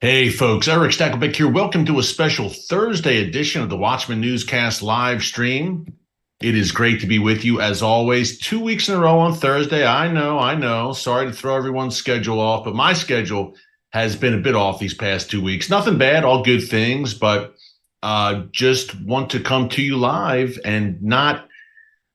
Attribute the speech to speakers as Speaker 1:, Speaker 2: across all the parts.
Speaker 1: Hey folks, Erick Stakelbeck here. Welcome to a special Thursday edition of the Watchman Newscast Livestream. It is great to be with you as always. 2 weeks in a row on Thursday. I know. Sorry to throw everyone's schedule off, but my schedule has been a bit off these past 2 weeks. Nothing bad, all good things, but just want to come to you live and not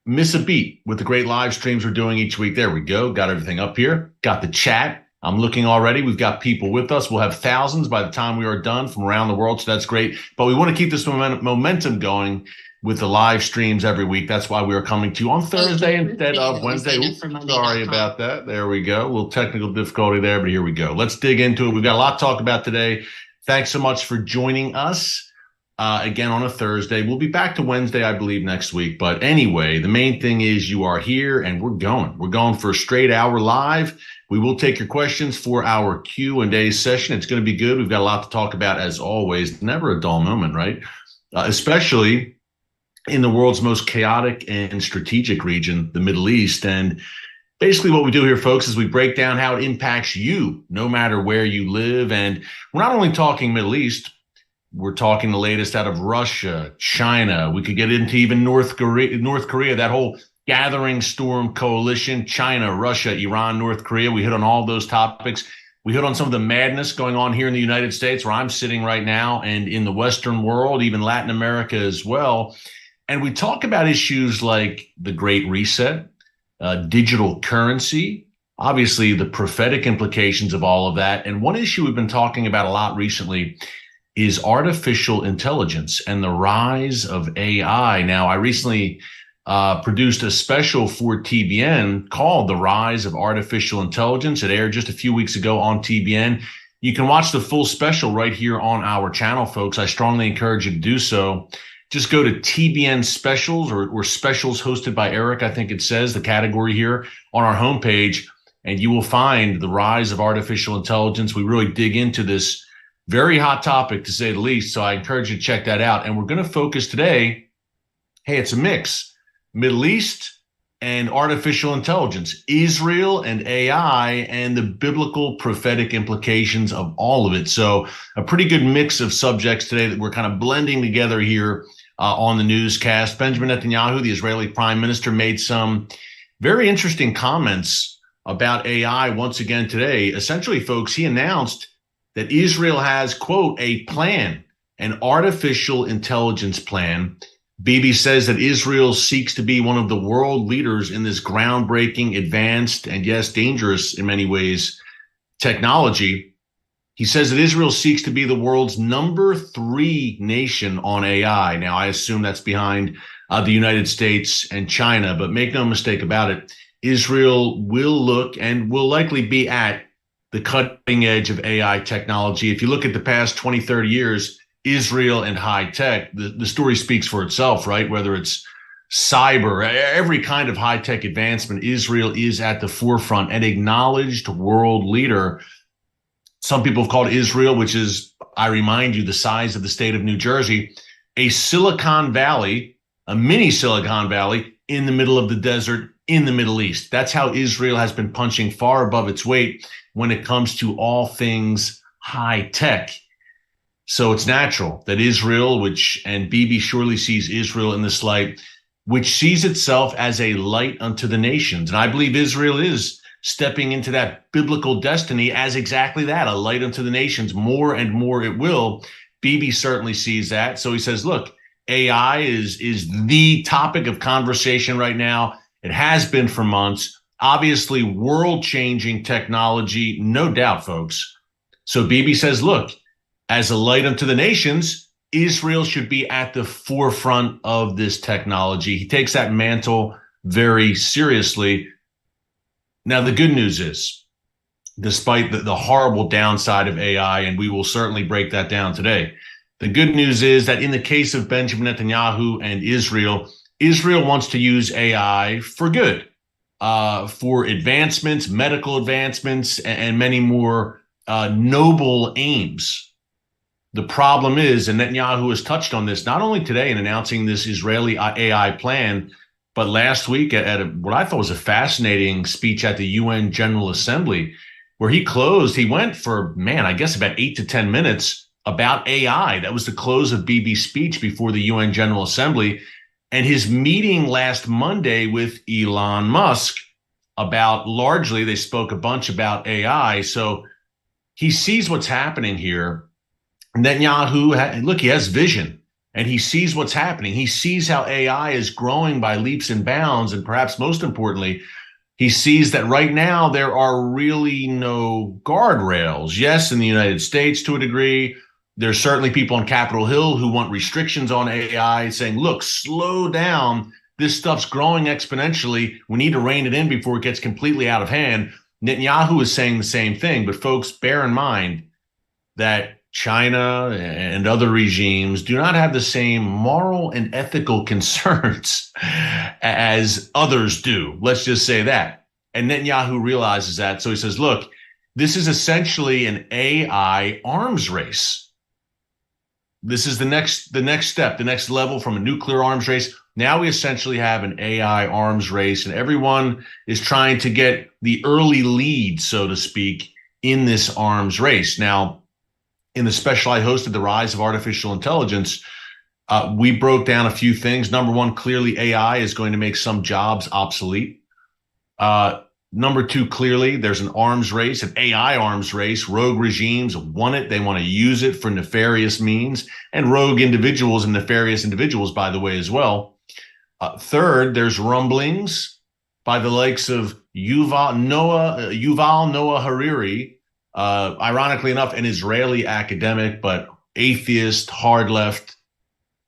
Speaker 1: miss a beat with the great live streams we're doing each week. There we go. Got everything up here. Got the chat. I'm looking already. We've got people with us. We'll have thousands by the time we are done from around the world, so that's great. But we want to keep this momentum going with the live streams every week. That's why we are coming to you on Thursday instead of Wednesday. Oops, sorry about that. There we go. A little technical difficulty there, but here we go. Let's dig into it. We've got a lot to talk about today. Thanks so much for joining us again on a Thursday. We'll be back to Wednesday, I believe, next week. But anyway, the main thing is you are here and we're going. We're going for a straight hour live. We will take your questions for our Q&A session. It's going to be good. We've got a lot to talk about as always. Never a dull moment, right? Especially in the world's most chaotic and strategic region, the Middle East. And basically what we do here, folks, is we break down how it impacts you, no matter where you live. And we're not only talking Middle East, we're talking the latest out of Russia, China. We could get into even North Korea, that whole gathering storm coalition, China, Russia, Iran, North Korea. We hit on all those topics. We hit on some of the madness going on here in the United States, where I'm sitting right now, and in the Western world, even Latin America as well. And we talk about issues like the Great Reset, digital currency, obviously the prophetic implications of all of that. And one issue we've been talking about a lot recently is artificial intelligence and the rise of AI. Now, I recently produced a special for TBN called The Rise of Artificial Intelligence. It aired just a few weeks ago on TBN. You can watch the full special right here on our channel, folks. I strongly encourage you to do so. Just go to TBN Specials or Specials hosted by Erick, I think it says, the category here on our homepage, and you will find The Rise of Artificial Intelligence. We really dig into this very hot topic, to say the least, so I encourage you to check that out. And we're going to focus today, hey, it's a mix. Middle East and artificial intelligence, Israel and AI, and the biblical prophetic implications of all of it. So a pretty good mix of subjects today that we're kind of blending together here on the newscast. Benjamin Netanyahu, the Israeli prime minister, made some very interesting comments about AI once again today. Essentially, folks, he announced that Israel has, quote, a plan, an artificial intelligence plan. Bibi says that Israel seeks to be one of the world leaders in this groundbreaking, advanced, and yes, dangerous in many ways, technology. He says that Israel seeks to be the world's number 3 nation on AI. Now, I assume that's behind the United States and China, but make no mistake about it, Israel will look and will likely be at the cutting edge of AI technology. If you look at the past 20, 30 years, Israel and high tech, the story speaks for itself, right? Whether it's cyber, every kind of high tech advancement, Israel is at the forefront, an acknowledged world leader. Some people have called Israel, which is, I remind you, the size of the state of New Jersey, a Silicon Valley, a mini Silicon Valley in the middle of the desert in the Middle East. That's how Israel has been punching far above its weight when it comes to all things high tech. So it's natural that Israel, and Bibi surely sees Israel in this light, which sees itself as a light unto the nations. And I believe Israel is stepping into that biblical destiny as exactly that, a light unto the nations. More and more it will. Bibi certainly sees that. So he says, look, AI is the topic of conversation right now. It has been for months. Obviously, world-changing technology, no doubt, folks. So Bibi says, look, as a light unto the nations, Israel should be at the forefront of this technology. He takes that mantle very seriously. Now, the good news is, despite the horrible downside of AI, and we will certainly break that down today, the good news is that in the case of Benjamin Netanyahu and Israel, Israel wants to use AI for good, for advancements, medical advancements, and many more noble aims. The problem is, and Netanyahu has touched on this not only today in announcing this Israeli AI plan, but last week at what I thought was a fascinating speech at the UN General Assembly. where he closed. He went for, man, I guess about 8 to 10 minutes about AI. That was the close of Bibi's speech before the UN General Assembly. And his meeting last Monday with Elon Musk about, largely, they spoke a bunch about AI. So he sees what's happening here. Netanyahu, look, he has vision and he sees what's happening. He sees how AI is growing by leaps and bounds. And perhaps most importantly, he sees that right now there are really no guardrails. Yes, in the United States to a degree, there's certainly people on Capitol Hill who want restrictions on AI, saying, look, slow down. This stuff's growing exponentially. We need to rein it in before it gets completely out of hand. Netanyahu is saying the same thing. But folks, bear in mind that China and other regimes do not have the same moral and ethical concerns as others do. Let's just say that. And Netanyahu realizes that. So he says, look, this is essentially an AI arms race. This is the next step, the next level from a nuclear arms race. Now we essentially have an AI arms race, and everyone is trying to get the early lead, so to speak, in this arms race. Now, in the special I hosted, The Rise of Artificial Intelligence, we broke down a few things. Number one, clearly AI is going to make some jobs obsolete. Number two, clearly there's an arms race, an AI arms race. Rogue regimes want it. They want to use it for nefarious means, and rogue individuals and nefarious individuals, by the way, as well. Third, there's rumblings by the likes of Yuval Noah Harari, ironically enough, an Israeli academic, but atheist, hard left,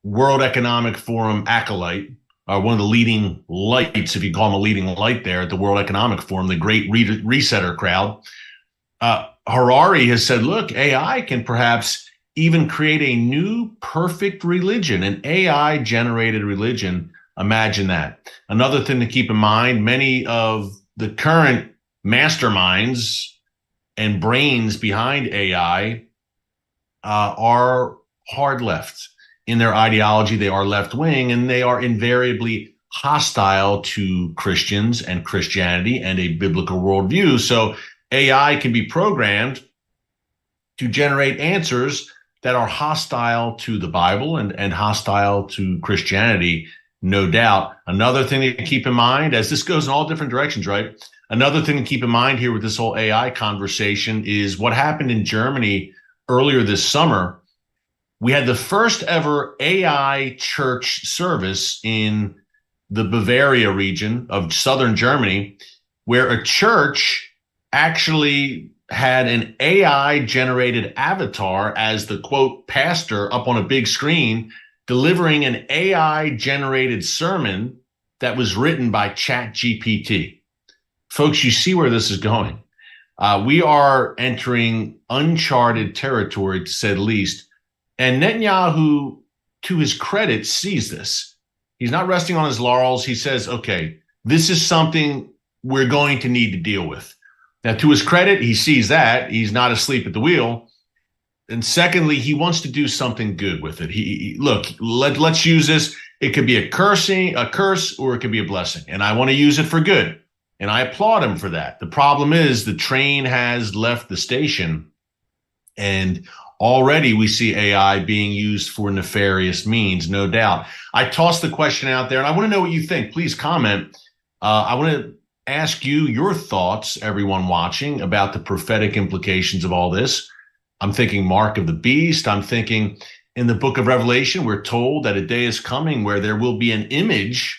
Speaker 1: World Economic Forum acolyte, one of the leading lights, if you call him a leading light there at the World Economic Forum, the great resetter crowd. Harari has said, look, AI can perhaps even create a new perfect religion, an AI-generated religion. Imagine that. Another thing to keep in mind, many of the current masterminds and brains behind AI are hard left. In their ideology, they are left-wing, and they are invariably hostile to Christians and Christianity and a biblical worldview. So AI can be programmed to generate answers that are hostile to the Bible and hostile to Christianity, no doubt. Another thing to keep in mind, as this goes in all different directions, right? Another thing to keep in mind here with this whole AI conversation is what happened in Germany earlier this summer. We had the first ever AI church service in the Bavaria region of southern Germany, where a church actually had an AI-generated avatar as the, quote, pastor up on a big screen, delivering an AI-generated sermon that was written by ChatGPT. Folks, you see where this is going. We are entering uncharted territory, to say the least. And Netanyahu, to his credit, sees this. He's not resting on his laurels. He says, okay, this is something we're going to need to deal with. Now, to his credit, he sees that. He's not asleep at the wheel. And secondly, he wants to do something good with it. Let's use this. It could be a curse, or it could be a blessing. And I want to use it for good. And I applaud him for that. The problem is the train has left the station, and already we see AI being used for nefarious means, no doubt. I tossed the question out there, and I want to know what you think. Please comment. I want to ask you your thoughts, everyone watching, about the prophetic implications of all this. I'm thinking mark of the beast. I'm thinking in the book of Revelation, we're told that a day is coming where there will be an image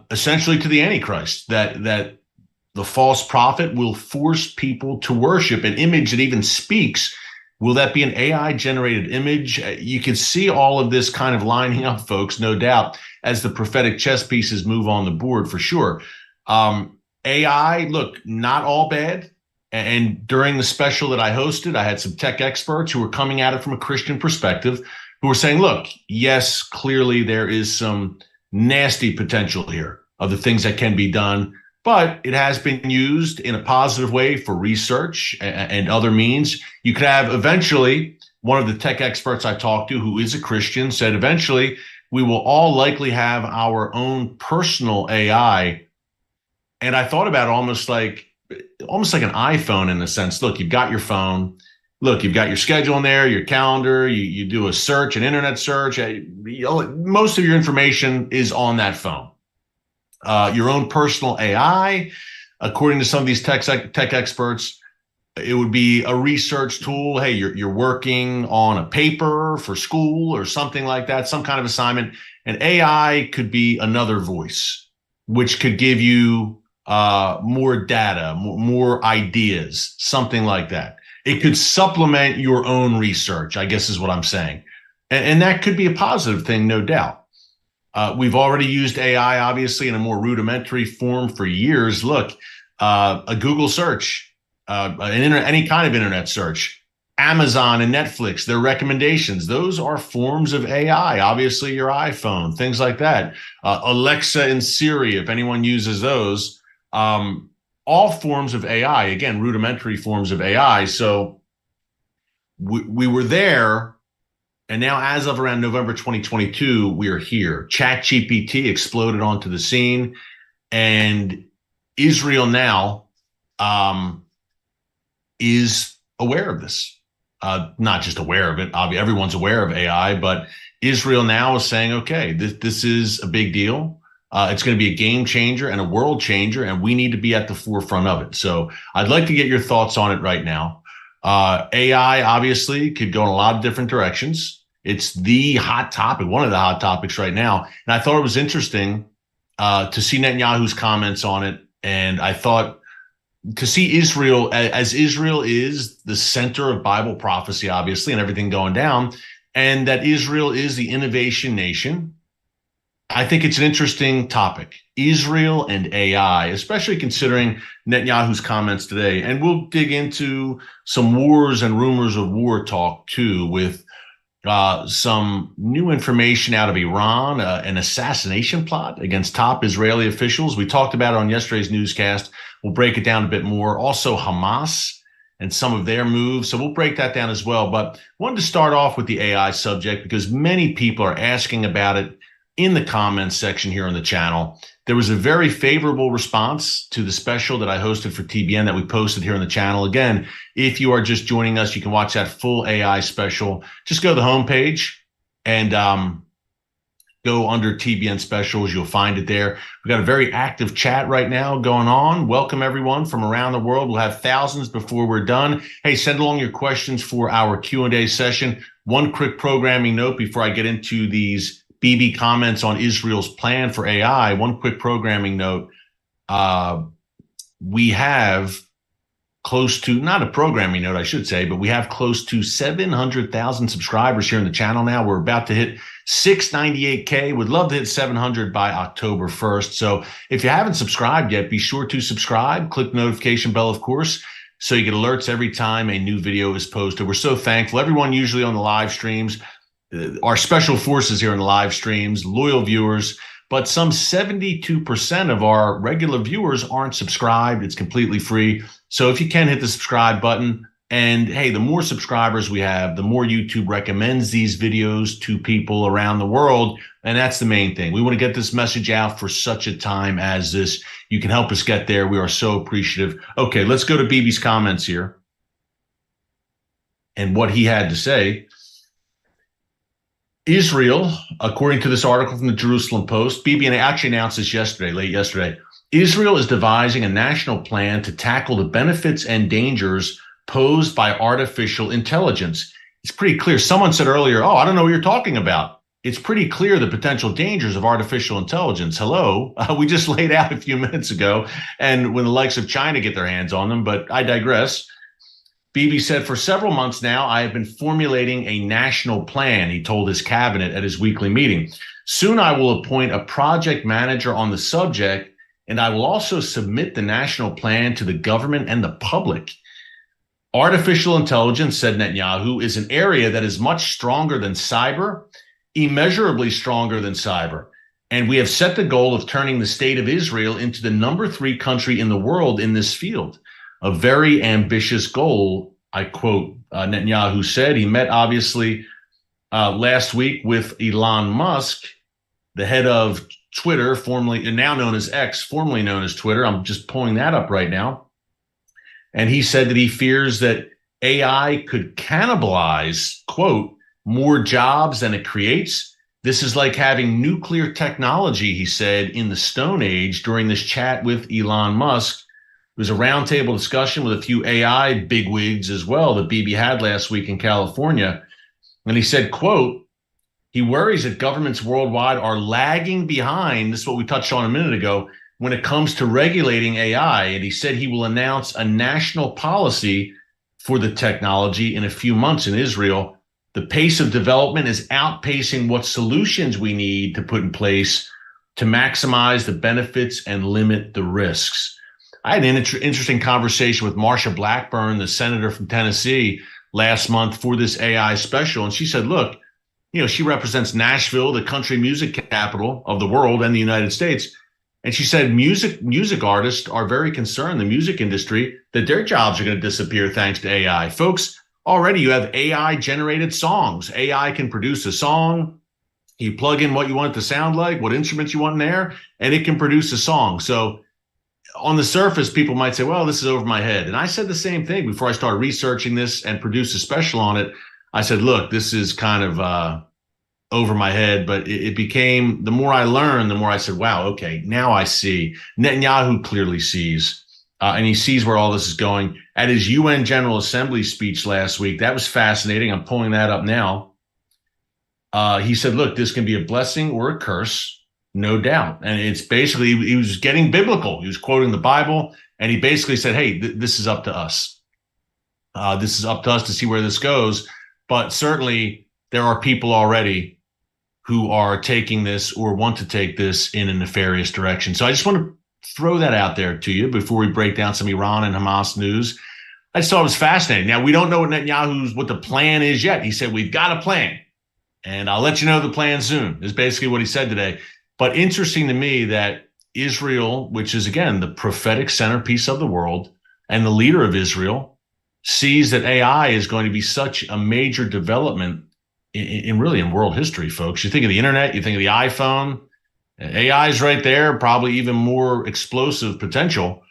Speaker 1: essentially to the Antichrist, that the false prophet will force people to worship an image that even speaks. Will that be an AI-generated image? You can see all of this kind of lining up, folks, no doubt, as the prophetic chess pieces move on the board for sure. AI, look, not all bad. And during the special that I hosted, I had some tech experts who were coming at it from a Christian perspective, who were saying, look, yes, clearly there is some nasty potential here of the things that can be done, but it has been used in a positive way for research and other means. You could have eventually, one of the tech experts I talked to, who is a Christian, said eventually we will all likely have our own personal AI. And I thought about it almost like almost like an iPhone in a sense. Look, you've got your phone. Look, you've got your schedule in there, your calendar. You do a search, an internet search. Most of your information is on that phone. Your own personal AI, according to some of these tech experts, it would be a research tool. Hey, you're working on a paper for school or something like that, some kind of assignment. And AI could be another voice, which could give you more data, more ideas, something like that. It could supplement your own research, I guess is what I'm saying. And that could be a positive thing, no doubt. We've already used AI, obviously, in a more rudimentary form for years. Look, a Google search, any kind of internet search, Amazon and Netflix, their recommendations, those are forms of AI. Obviously, your iPhone, things like that. Alexa and Siri, if anyone uses those, all forms of AI, again, rudimentary forms of AI. So we were there. And now, as of around November 2022, we are here. ChatGPT exploded onto the scene, and Israel now is aware of this. Not just aware of it. Obviously, everyone's aware of AI, but Israel now is saying, okay, this is a big deal. It's going to be a game changer and a world changer, and we need to be at the forefront of it. So I'd like to get your thoughts on it right now. AI obviously could go in a lot of different directions. It's the hot topic, one of the hot topics right now. And I thought it was interesting to see Netanyahu's comments on it. And I thought to see Israel, as Israel is the center of Bible prophecy, obviously, and everything going down, and that Israel is the innovation nation. I think it's an interesting topic, Israel and AI, especially considering Netanyahu's comments today. And we'll dig into some wars and rumors of war talk, too, with some new information out of Iran, an assassination plot against top Israeli officials. We talked about it on yesterday's newscast. We'll break it down a bit more. Also, Hamas and some of their moves. So we'll break that down as well. But I wanted to start off with the AI subject because many people are asking about it in the comments section here on the channel. There was a very favorable response to the special that I hosted for TBN that we posted here on the channel. Again, if you are just joining us, you can watch that full AI special. Just go to the homepage and go under TBN specials. You'll find it there. We've got a very active chat right now going on. Welcome everyone from around the world. We'll have thousands before we're done. Hey, send along your questions for our Q&A session. One quick programming note before I get into these BB comments on Israel's plan for AI. One quick programming note. We have close to, not a programming note, I should say, but we have close to 700,000 subscribers here in the channel now. We're about to hit 698K. Would love to hit 700 by October 1st. So if you haven't subscribed yet, be sure to subscribe. Click the notification bell, of course, so you get alerts every time a new video is posted. We're so thankful. Everyone usually on the live streams, our special forces here in the live streams, loyal viewers, but some 72% of our regular viewers aren't subscribed. It's completely free. So if you can, hit the subscribe button. And hey, the more subscribers we have, the more YouTube recommends these videos to people around the world. And that's the main thing. We want to get this message out for such a time as this. You can help us get there. We are so appreciative. Okay, let's go to BB's comments here and what he had to say. Israel, according to this article from the Jerusalem Post, BB actually announced this yesterday, late yesterday. Israel is devising a national plan to tackle the benefits and dangers posed by artificial intelligence. It's pretty clear. Someone said earlier, oh, I don't know what you're talking about. It's pretty clear the potential dangers of artificial intelligence. Hello, we just laid out a few minutes ago, and when the likes of China get their hands on them, but I digress. BB said, for several months now, I have been formulating a national plan, he told his cabinet at his weekly meeting. Soon I will appoint a project manager on the subject, and I will also submit the national plan to the government and the public. Artificial intelligence, said Netanyahu, is an area that is much stronger than cyber, immeasurably stronger than cyber. And we have set the goal of turning the state of Israel into the #3 country in the world in this field. A very ambitious goal, I quote Netanyahu said. He met, obviously, last week with Elon Musk, the head of Twitter, formerly now known as X, formerly known as Twitter. I'm just pulling that up right now. And he said that he fears that AI could cannibalize, quote, more jobs than it creates. This is like having nuclear technology, he said, in the Stone Age during this chat with Elon Musk. It was a roundtable discussion with a few AI bigwigs as well that BB had last week in California. And he said, quote, he worries that governments worldwide are lagging behind. This is what we touched on a minute ago when it comes to regulating AI. And he said he will announce a national policy for the technology in a few months in Israel. The pace of development is outpacing what solutions we need to put in place to maximize the benefits and limit the risks. I had an interesting conversation with Marsha Blackburn, the senator from Tennessee, last month for this AI special. And she said, look, she represents Nashville, the country music capital of the world and the United States. And she said music artists are very concerned, the music industry, that their jobs are going to disappear thanks to AI. Folks, already you have AI generated songs. AI can produce a song. You plug in what you want it to sound like, what instruments you want in there, and it can produce a song. So on the surface, people might say, well, this is over my head. And I said the same thing before I started researching this and produced a special on it. I said, look, this is kind of over my head. But it became, the more I learned, the more I said, wow, okay, now I see. Netanyahu clearly sees, and he sees where all this is going. At his UN General Assembly speech last week, that was fascinating. I'm pulling that up now. He said, look, this can be a blessing or a curse. No doubt. And it's basically, he was getting biblical. He was quoting the Bible, and he basically said, hey, this is up to us. This is up to us to see where this goes. But certainly there are people already who are taking this or want to take this in a nefarious direction. So I just want to throw that out there to you before we break down some Iran and Hamas news. I just thought it was fascinating. Now, we don't know what the plan is yet. He said, we've got a plan, and I'll let you know the plan soon, is basically what he said today. But interesting to me that Israel, which is, again, the prophetic centerpiece of the world and the leader of Israel, sees that AI is going to be such a major development in world history, folks. You think of the internet, you think of the iPhone, AI is right there, probably even more explosive potential.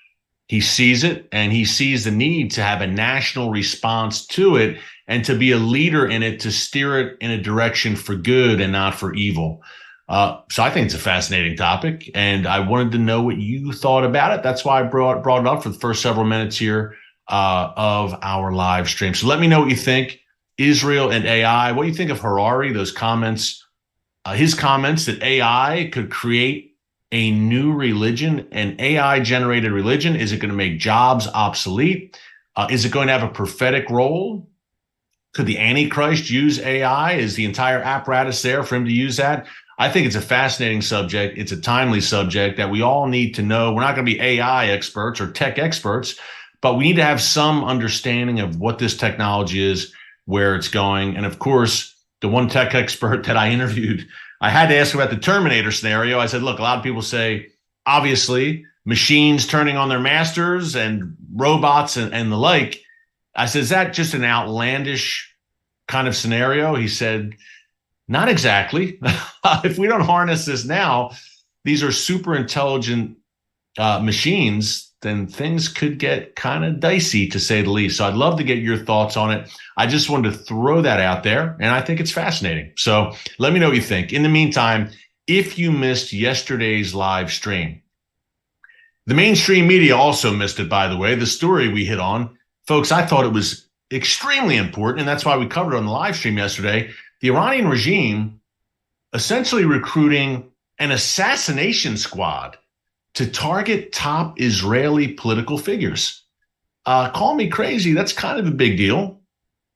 Speaker 1: He sees it, and he sees the need to have a national response to it and to be a leader in it, to steer it in a direction for good and not for evil. So I think it's a fascinating topic, and I wanted to know what you thought about it. That's why I brought it up for the first several minutes here of our live stream. So let me know what you think. Israel and AI. What do you think of Harari, those comments, his comments that AI could create a new religion, an AI-generated religion? Is it going to make jobs obsolete? Is it going to have a prophetic role? Could the Antichrist use AI? Is the entire apparatus there for him to use that? I think it's a fascinating subject. It's a timely subject that we all need to know. We're not going to be AI experts or tech experts, but we need to have some understanding of what this technology is, where it's going. And of course, the one tech expert that I interviewed, I had to ask about the Terminator scenario. I said, look, a lot of people say, obviously, machines turning on their masters and robots and the like. I said, is that just an outlandish kind of scenario? He said, not exactly. If we don't harness this now, these are super intelligent machines, then things could get kind of dicey, to say the least. So I'd love to get your thoughts on it. I just wanted to throw that out there, and I think it's fascinating. So let me know what you think. In the meantime, if you missed yesterday's live stream, the mainstream media also missed it, by the way, the story we hit on. Folks, I thought it was extremely important, and that's why we covered it on the live stream yesterday. The Iranian regime essentially recruiting an assassination squad to target top Israeli political figures. Call me crazy. That's kind of a big deal.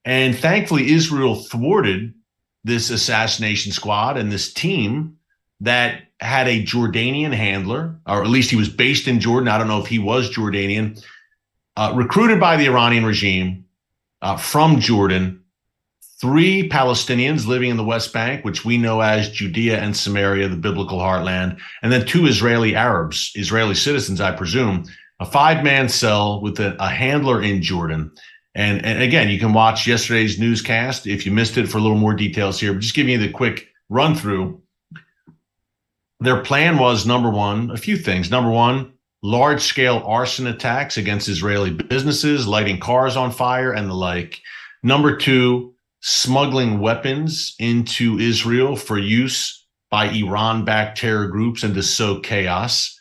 Speaker 1: And thankfully, Israel thwarted this assassination squad and this team that had a Jordanian handler, or at least he was based in Jordan. I don't know if he was Jordanian, recruited by the Iranian regime from Jordan. 3 Palestinians living in the West Bank, which we know as Judea and Samaria, the biblical heartland, and then 2 Israeli Arabs, Israeli citizens, I presume, a 5-man cell with a handler in Jordan. And again, you can watch yesterday's newscast if you missed it for a little more details here, but just giving you the quick run through. Their plan was, number one, a few things. Number one, large-scale arson attacks against Israeli businesses, lighting cars on fire and the like. Number two, smuggling weapons into Israel for use by Iran-backed terror groups and to sow chaos.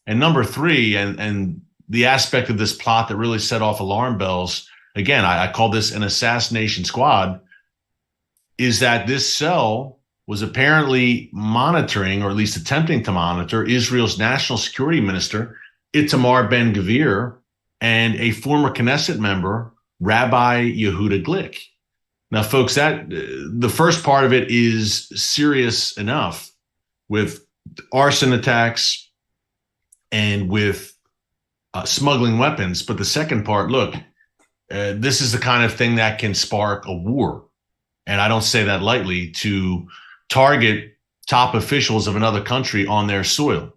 Speaker 1: And number three, and the aspect of this plot that really set off alarm bells, again, I call this an assassination squad, is that this cell was apparently monitoring, or at least attempting to monitor, Israel's national security minister, Itamar Ben-Gvir, and a former Knesset member, Rabbi Yehuda Glick. Now, folks, that the first part of it is serious enough with arson attacks and with smuggling weapons. But the second part, look, this is the kind of thing that can spark a war. And I don't say that lightly, to target top officials of another country on their soil.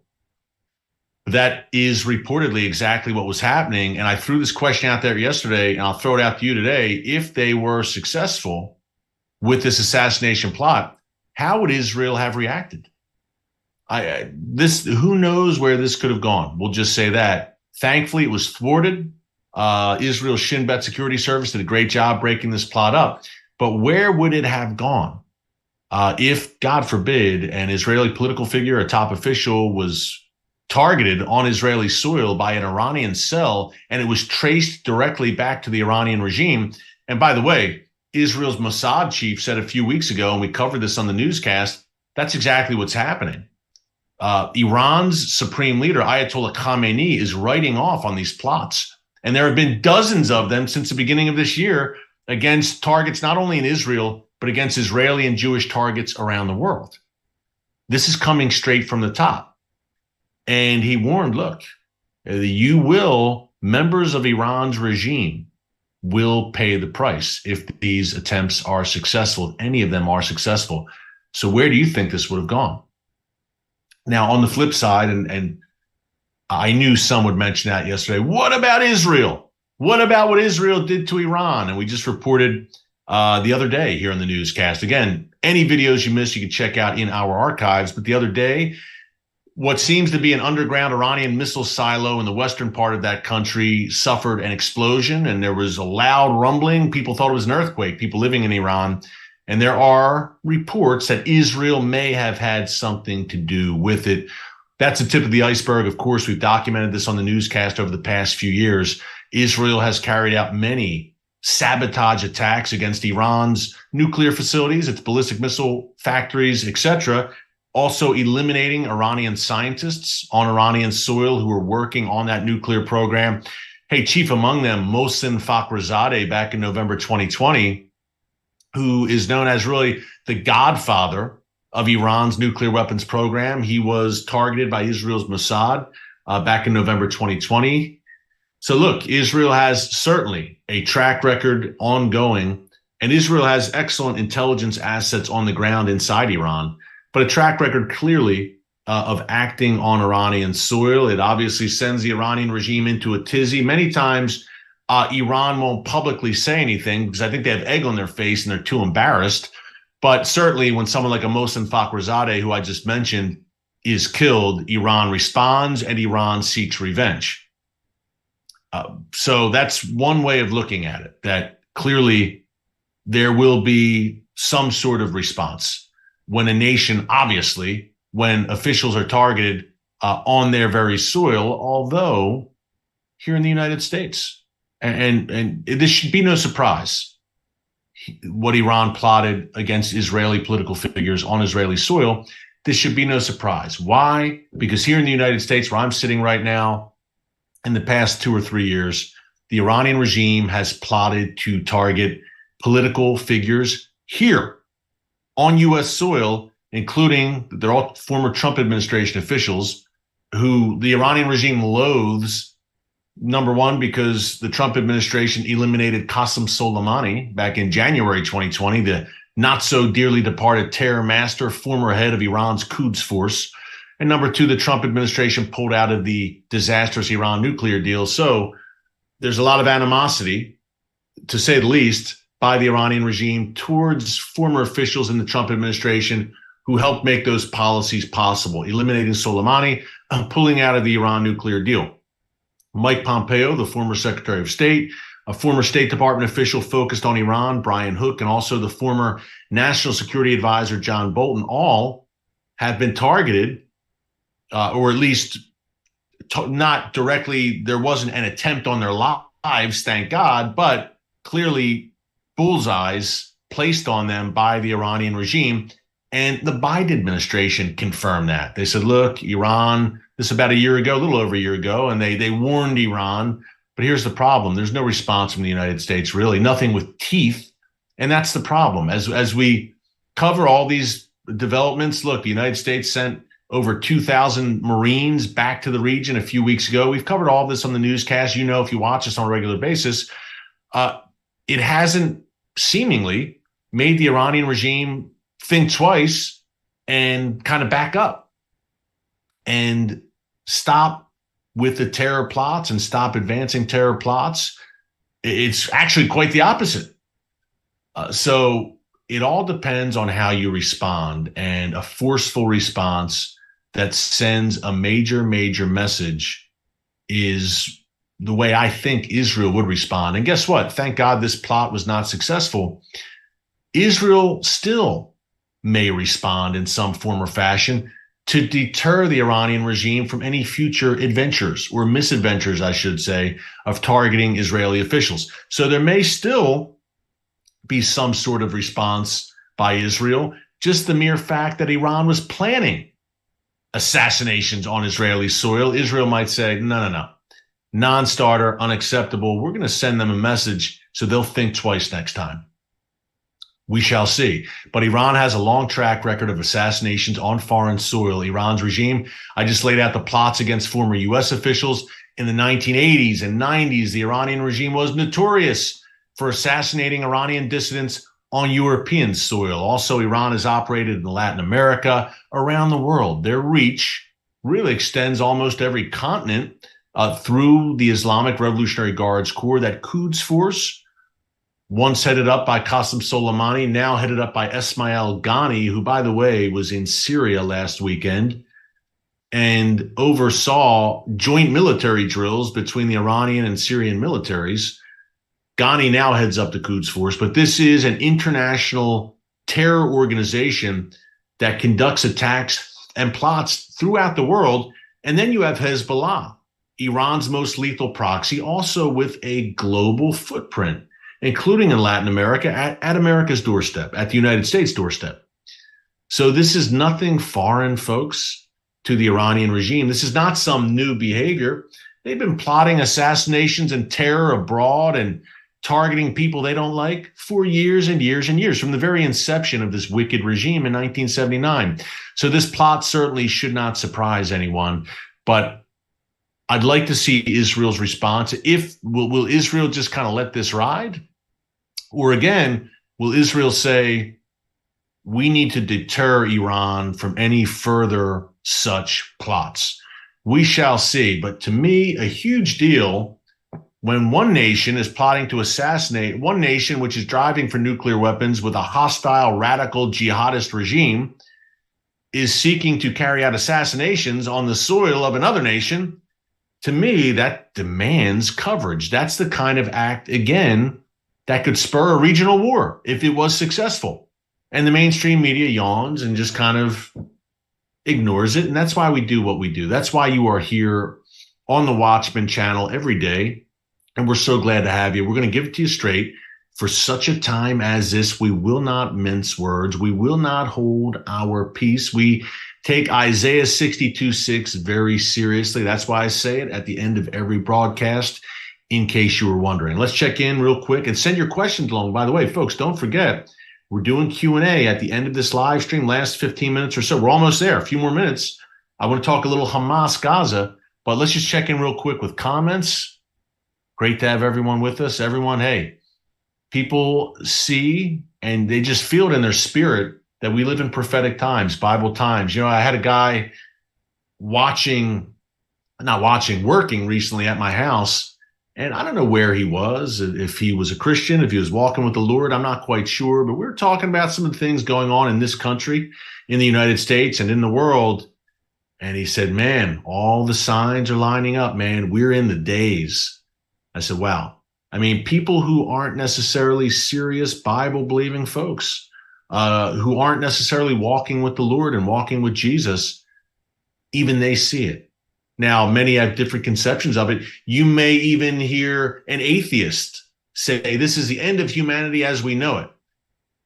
Speaker 1: That is reportedly exactly what was happening. And I threw this question out there yesterday, and I'll throw it out to you today. If they were successful with this assassination plot, how would Israel have reacted? Who knows where this could have gone? We'll just say that. Thankfully, it was thwarted. Israel's Shin Bet security service did a great job breaking this plot up. But where would it have gone if, God forbid, an Israeli political figure, a top official, was targeted on Israeli soil by an Iranian cell, and it was traced directly back to the Iranian regime? And by the way, Israel's Mossad chief said a few weeks ago, and we covered this on the newscast, that's exactly what's happening. Iran's supreme leader, Ayatollah Khamenei, is writing off on these plots. And there have been dozens of them since the beginning of this year against targets not only in Israel, but against Israeli and Jewish targets around the world. This is coming straight from the top. And he warned, look, members of Iran's regime will pay the price if these attempts are successful, if any of them are successful. So where do you think this would have gone? Now, on the flip side, and I knew some would mention that yesterday, what about Israel? What about what Israel did to Iran? And we just reported the other day here on the newscast. Again, any videos you missed, you can check out in our archives. But the other day, what seems to be an underground Iranian missile silo in the western part of that country suffered an explosion, and there was a loud rumbling. People thought it was an earthquake, people living in Iran. And there are reports that Israel may have had something to do with it. That's the tip of the iceberg. Of course, we've documented this on the newscast over the past few years. Israel has carried out many sabotage attacks against Iran's nuclear facilities, its ballistic missile factories, etc., also eliminating Iranian scientists on Iranian soil who were working on that nuclear program. Hey, chief among them, Mohsen Fakhrizadeh, back in November 2020, who is known as really the godfather of Iran's nuclear weapons program. He was targeted by Israel's Mossad back in November 2020. So look, Israel has certainly a track record ongoing, and Israel has excellent intelligence assets on the ground inside Iran, but a track record clearly of acting on Iranian soil. It obviously sends the Iranian regime into a tizzy. Many times, Iran won't publicly say anything because I think they have egg on their face and they're too embarrassed. But certainly when someone like a Mohsen Fakhrizadeh, who I just mentioned, is killed, Iran responds and Iran seeks revenge. So that's one way of looking at it, that clearly there will be some sort of response when a nation, obviously, when officials are targeted on their very soil, although here in the United States. And this should be no surprise, what Iran plotted against Israeli political figures on Israeli soil. This should be no surprise. Why? Because here in the United States, where I'm sitting right now, in the past 2 or 3 years, the Iranian regime has plotted to target political figures here on U.S. soil, including, they're all former Trump administration officials who the Iranian regime loathes. Number one, because the Trump administration eliminated Qasem Soleimani back in January 2020, the not so dearly departed terror master, former head of Iran's Quds Force. And number two, the Trump administration pulled out of the disastrous Iran nuclear deal. So there's a lot of animosity, to say the least, by the Iranian regime towards former officials in the Trump administration who helped make those policies possible, eliminating Soleimani, pulling out of the Iran nuclear deal. Mike Pompeo, the former Secretary of State, a former State Department official focused on Iran, Brian Hook, and also the former National Security Advisor, John Bolton, all have been targeted, or at least not directly. There wasn't an attempt on their lives, thank God, but clearly bullseyes placed on them by the Iranian regime. And the Biden administration confirmed that. They said, look, Iran, this is about a year ago, a little over a year ago, and they warned Iran. But here's the problem. There's no response from the United States, really, nothing with teeth. And that's the problem. As we cover all these developments, look, the United States sent over 2,000 Marines back to the region a few weeks ago. We've covered all this on the newscast. You know, if you watch us on a regular basis, it hasn't seemingly made the Iranian regime think twice and kind of back up and stop with the terror plots and stop advancing terror plots. It's actually quite the opposite. So it all depends on how you respond, and a forceful response that sends a major message is the way I think Israel would respond. And guess what? Thank God this plot was not successful. Israel still may respond in some form or fashion to deter the Iranian regime from any future adventures, or misadventures, I should say, of targeting Israeli officials. So there may still be some sort of response by Israel. Just the mere fact that Iran was planning assassinations on Israeli soil, Israel might say, no, non-starter, unacceptable. We're going to send them a message so they'll think twice next time. We shall see. But Iran has a long track record of assassinations on foreign soil. Iran's regime, I just laid out the plots against former U.S. officials. In the 1980s and 90s, the Iranian regime was notorious for assassinating Iranian dissidents on European soil. Also, Iran has operated in Latin America, around the world. Their reach really extends almost every continent through the Islamic Revolutionary Guards Corps, that Quds force, once headed up by Qasem Soleimani, now headed up by Ismail Ghani, who, by the way, was in Syria last weekend and oversaw joint military drills between the Iranian and Syrian militaries. Ghani now heads up the Quds force, but this is an international terror organization that conducts attacks and plots throughout the world. And then you have Hezbollah, Iran's most lethal proxy, also with a global footprint, including in Latin America, at America's doorstep, at the United States' doorstep. So this is nothing foreign, folks, to the Iranian regime. This is not some new behavior. They've been plotting assassinations and terror abroad and targeting people they don't like for years and years and years, from the very inception of this wicked regime in 1979. So this plot certainly should not surprise anyone, but I'd like to see Israel's response. Will Israel just kind of let this ride? Or again, will Israel say, we need to deter Iran from any further such plots? We shall see. But to me, a huge deal when one nation is plotting to assassinate, one nation which is driving for nuclear weapons with a hostile, radical jihadist regime, is seeking to carry out assassinations on the soil of another nation. To me, that demands coverage. That's the kind of act, again, that could spur a regional war if it was successful. And the mainstream media yawns and just kind of ignores it. And that's why we do what we do. That's why you are here on the Watchman channel every day. And we're so glad to have you. We're going to give it to you straight. For such a time as this, we will not mince words. We will not hold our peace. We take Isaiah 62:6 very seriously. That's why I say it at the end of every broadcast, in case you were wondering. Let's check in real quick and send your questions along. By the way, folks, don't forget, we're doing Q&A at the end of this live stream, last 15 minutes or so. We're almost there, a few more minutes. I want to talk a little Hamas, Gaza, but let's just check in real quick with comments. Great to have everyone with us. Everyone, hey, people see and they just feel it in their spirit that we live in prophetic times, Bible times. You know, I had a guy working recently at my house, And I don't know where he was, if he was a Christian, if he was walking with the Lord, I'm not quite sure. But we're talking about some of the things going on in this country, in the United States and in the world. And he said, man, all the signs are lining up, man. We're in the days. I said, wow. I mean, people who aren't necessarily serious Bible believing folks, who aren't necessarily walking with the Lord and walking with Jesus, even they see it. Now, many have different conceptions of it. You may even hear an atheist say, this is the end of humanity as we know it.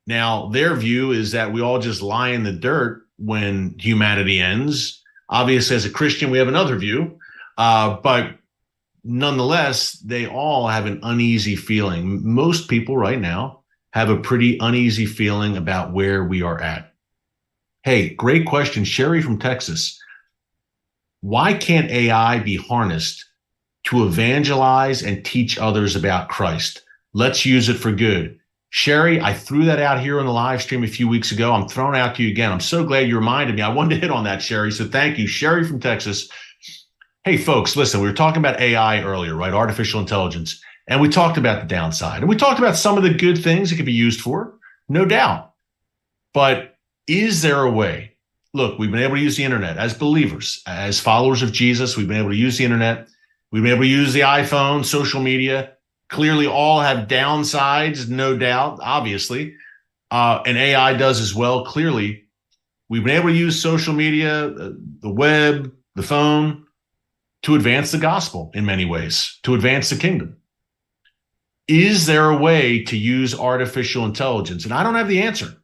Speaker 1: Now, their view is that we all just lie in the dirt when humanity ends. Obviously, as a Christian, we have another view. But nonetheless, they all have an uneasy feeling. Most people right now have a pretty uneasy feeling about where we are at. Hey, great question. Sherry from Texas. Why can't AI be harnessed to evangelize and teach others about Christ? Let's use it for good. Sherry, I threw that out here on the live stream a few weeks ago. I'm throwing it out to you again. I'm so glad you reminded me. I wanted to hit on that, Sherry. So thank you, Sherry from Texas. Hey, folks, listen, we were talking about AI earlier, right? Artificial intelligence. And we talked about the downside. And we talked about some of the good things it could be used for, no doubt. But is there a way? Look, we've been able to use the internet as believers, as followers of Jesus. We've been able to use the internet. We've been able to use the iPhone, social media. Clearly all have downsides, no doubt, obviously. And AI does as well. Clearly, we've been able to use social media, the web, the phone, to advance the gospel in many ways, to advance the kingdom. Is there a way to use artificial intelligence? And I don't have the answer.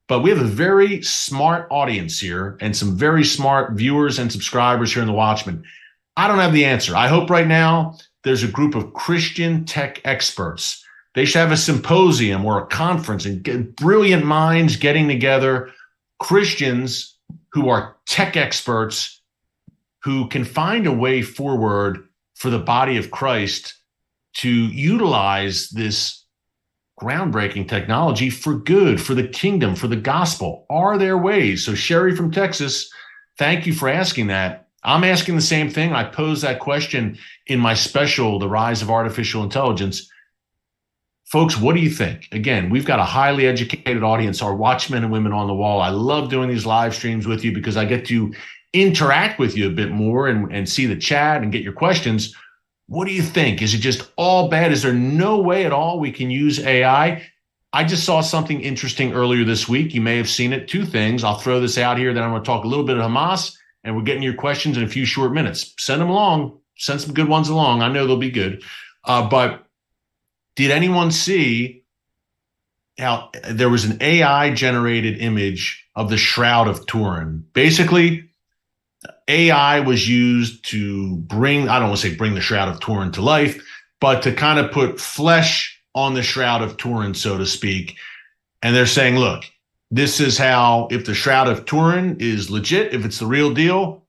Speaker 1: But we have a very smart audience here and some very smart viewers and subscribers here in the Watchman. I don't have the answer. I hope right now there's a group of Christian tech experts. They should have a symposium or a conference and get brilliant minds getting together, Christians who are tech experts who can find a way forward for the body of Christ to utilize this groundbreaking technology for good, for the kingdom, for the gospel. Are there ways? So Sherry from Texas, thank you for asking that. I'm asking the same thing. I posed that question in my special, The Rise of Artificial Intelligence. Folks, what do you think? Again, we've got a highly educated audience, our watchmen and women on the wall. I love doing these live streams with you because I get to interact with you a bit more and see the chat and get your questions. What do you think? Is it just all bad? Is there no way at all we can use AI? I just saw something interesting earlier this week. You may have seen it. Two things. I'll throw this out here. Then I'm going to talk a little bit of Hamas, and we're getting your questions in a few short minutes. Send them along. Send some good ones along. I know they'll be good. But did anyone see how there was an AI-generated image of the Shroud of Turin? Basically, AI was used to bring, I don't want to say bring the Shroud of Turin to life, but to kind of put flesh on the Shroud of Turin, so to speak. And they're saying, look, this is how, if the Shroud of Turin is legit, if it's the real deal,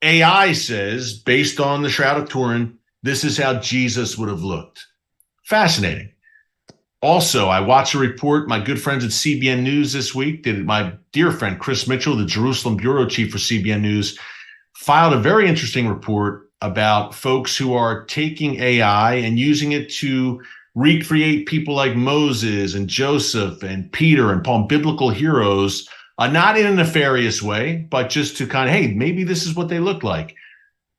Speaker 1: AI says, based on the Shroud of Turin, this is how Jesus would have looked. Fascinating. Also, I watched a report, my good friends at CBN News this week, my dear friend Chris Mitchell, the Jerusalem bureau chief for CBN News, filed a very interesting report about folks who are taking AI and using it to recreate people like Moses and Joseph and Peter and Paul, biblical heroes, not in a nefarious way, but just to kind of, hey, maybe this is what they look like.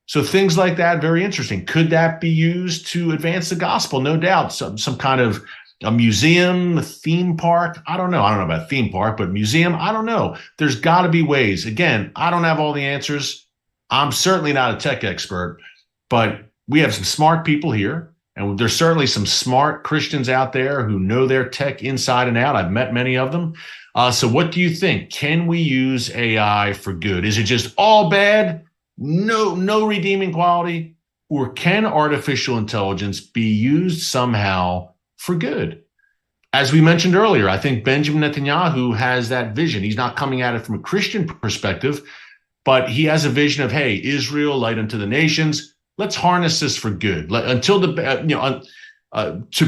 Speaker 1: So things like that, very interesting. Could that be used to advance the gospel? No doubt. Some kind of a museum, a theme park. I don't know. I don't know about theme park, but museum, I don't know. There's got to be ways. Again, I don't have all the answers. I'm certainly not a tech expert, but we have some smart people here, and there's certainly some smart Christians out there who know their tech inside and out. I've met many of them. So what do you think? Can we use AI for good? Is it just all bad? No redeeming quality? Or can artificial intelligence be used somehow for good? As we mentioned earlier, I think Benjamin Netanyahu has that vision. He's not coming at it from a Christian perspective, but he has a vision of, hey, Israel, light unto the nations. Let's harness this for good. Until to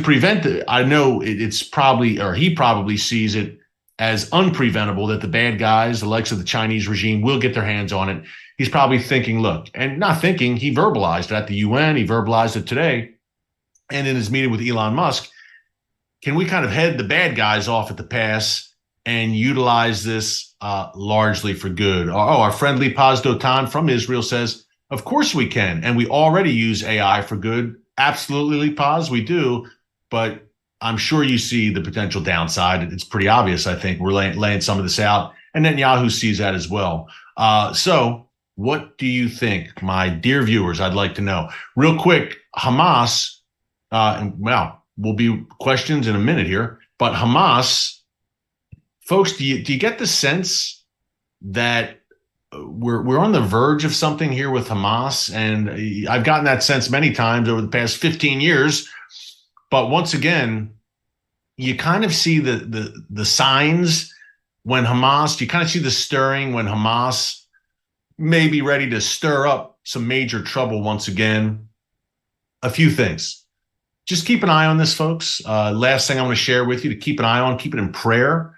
Speaker 1: prevent it. I know it's probably, or he probably sees it as unpreventable that the bad guys, the likes of the Chinese regime, will get their hands on it. He's probably thinking, look, and not thinking, he verbalized it at the UN. He verbalized it today. and in his meeting with Elon Musk, can we kind of head the bad guys off at the pass and utilize this largely for good? Our friend Lipaz Dotan from Israel says, of course we can. And we already use AI for good. Absolutely, Lipaz, we do. But I'm sure you see the potential downside. It's pretty obvious, I think. We're laying some of this out. And Netanyahu sees that as well. So what do you think, my dear viewers? I'd like to know. Real quick, Hamas, will be questions in a minute here. But Hamas, folks, do you get the sense that we're on the verge of something here with Hamas? And I've gotten that sense many times over the past 15 years. But once again, you kind of see the signs when Hamas, you kind of see the stirring when Hamas may be ready to stir up some major trouble once again. A few things. Just keep an eye on this, folks. Last thing I want to share with you to keep an eye on, keep it in prayer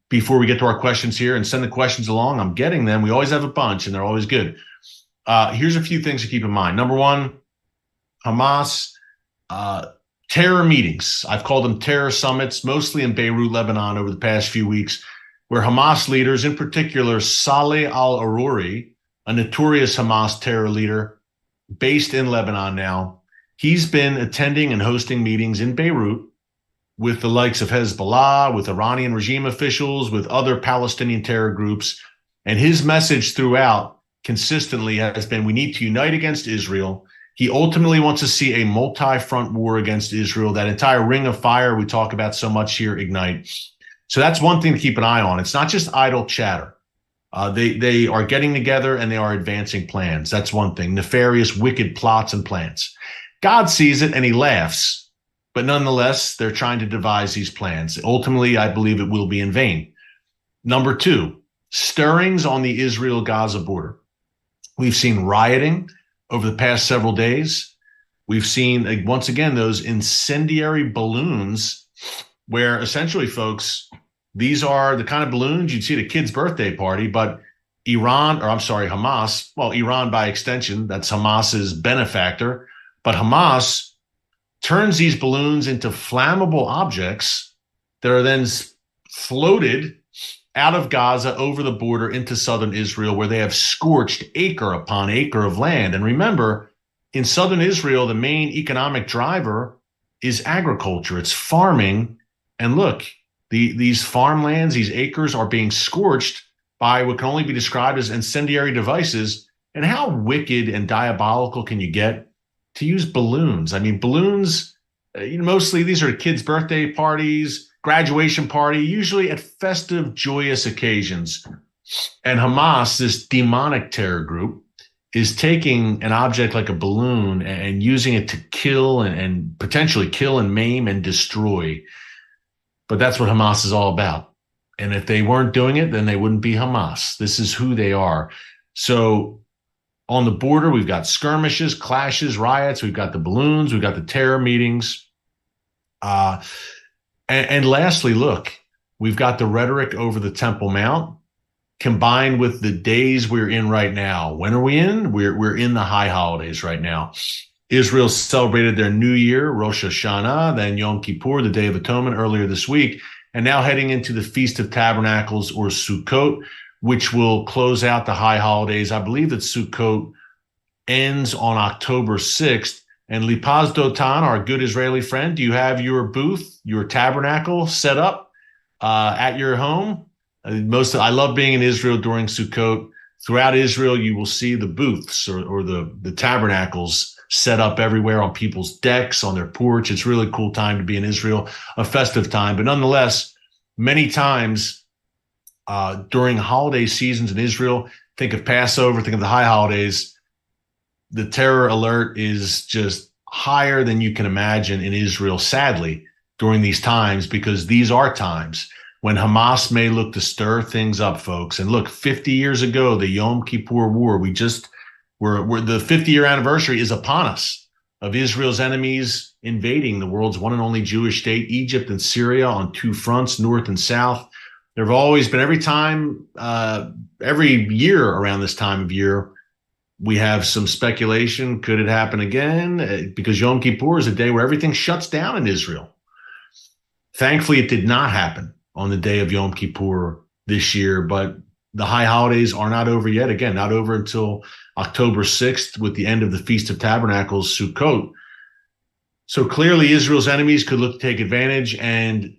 Speaker 1: before we get to our questions here, and send the questions along. I'm getting them. We always have a bunch, and they're always good. Here's a few things to keep in mind. Number one, Hamas terror meetings. I've called them terror summits, mostly in Beirut, Lebanon, over the past few weeks, where Hamas leaders, in particular Saleh al-Aruri, a notorious Hamas terror leader based in Lebanon now, he's been attending and hosting meetings in Beirut with the likes of Hezbollah, with Iranian regime officials, with other Palestinian terror groups. And his message throughout consistently has been, we need to unite against Israel. He ultimately wants to see a multi-front war against Israel, that entire ring of fire we talk about so much here, ignite. So that's one thing to keep an eye on. It's not just idle chatter. They are getting together and they are advancing plans. That's one thing. Nefarious, wicked plots and plans. God sees it and he laughs. But nonetheless, they're trying to devise these plans. Ultimately, I believe it will be in vain. Number two, stirrings on the Israel-Gaza border. We've seen rioting over the past several days. We've seen, once again, those incendiary balloons where essentially, folks, these are the kind of balloons you'd see at a kid's birthday party, but Hamas, well, Iran by extension, that's Hamas's benefactor, but Hamas turns these balloons into flammable objects that are then floated out of Gaza over the border into southern Israel, where they have scorched acre upon acre of land. And remember, in southern Israel, the main economic driver is agriculture. It's farming. And look, these farmlands, these acres are being scorched by what can only be described as incendiary devices. And how wicked and diabolical can you get to use balloons? I mean, balloons, mostly these are kids' birthday parties, graduation party, usually at festive, joyous occasions. And Hamas, this demonic terror group, is taking an object like a balloon and using it to kill and potentially kill and maim and destroy. But that's what Hamas is all about. And if they weren't doing it, then they wouldn't be Hamas. This is who they are. So on the border, we've got skirmishes, clashes, riots. We've got the balloons. We've got the terror meetings. And lastly, look, we've got the rhetoric over the Temple Mount combined with the days we're in right now. When are we in? We're in the high holidays right now. Israel celebrated their new year, Rosh Hashanah, then Yom Kippur, the Day of Atonement, earlier this week, and now heading into the Feast of Tabernacles, or Sukkot, which will close out the high holidays. I believe that Sukkot ends on October 6th. And Lipaz Dotan, our good Israeli friend, do you have your booth, your tabernacle set up at your home? I love being in Israel during Sukkot. Throughout Israel, you will see the booths or the tabernacles set up everywhere on people's decks, on their porch. It's a really cool time to be in Israel, a festive time. But nonetheless, many times during holiday seasons in Israel, think of Passover, think of the high holidays, the terror alert is just higher than you can imagine in Israel, sadly, during these times, because these are times when Hamas may look to stir things up, folks. And look, 50 years ago, the Yom Kippur War, the 50-year anniversary is upon us of Israel's enemies invading the world's one and only Jewish state, Egypt and Syria, on two fronts, north and south. There have always been, every year around this time of year, We have some speculation. Could it happen again? Because Yom Kippur is a day where everything shuts down in Israel. Thankfully, it did not happen on the day of Yom Kippur this year, but the high holidays are not over yet. Again, not over until October 6th with the end of the Feast of Tabernacles, Sukkot. So clearly Israel's enemies could look to take advantage, and